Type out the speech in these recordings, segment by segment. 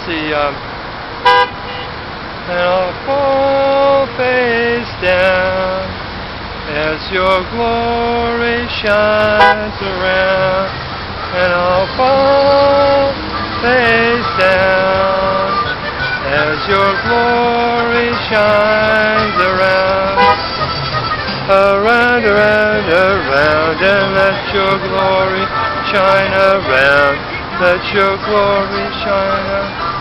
see, and I'll fall face down as your glory shines around, and I'll fall face down as your glory shines around, around, around, around, and let your glory shine around, let your glory shine around.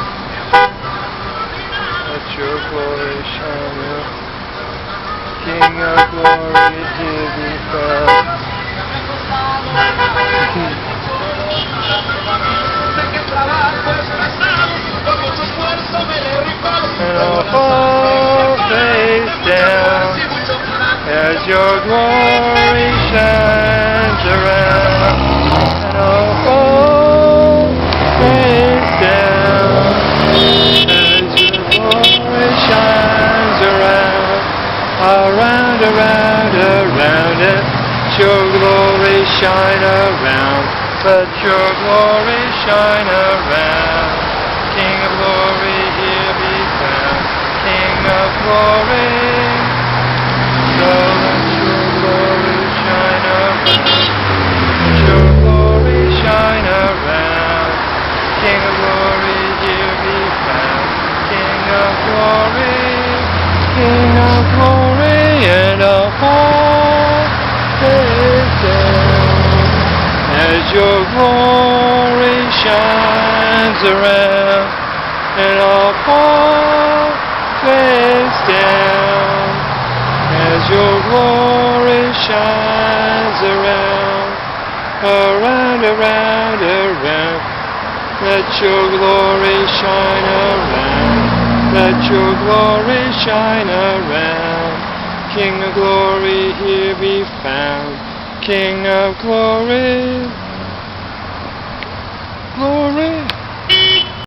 Let your glory shine out. King of glory, here be found. And I'll fall face down as your glory shines around. And I'll fall face down shines around, around, around, around, and your glory shine around, let your glory shine around. King of glory, here be found, King of glory, so let your glory shine around, let your glory shine around. King of glory, here be found, King of glory, and I'll fall face down as your glory shines around, and I'll fall face down as your glory shines around, around, around, around. Let your glory shine around, let your glory shine around. King of glory, here be found, King of glory, glory.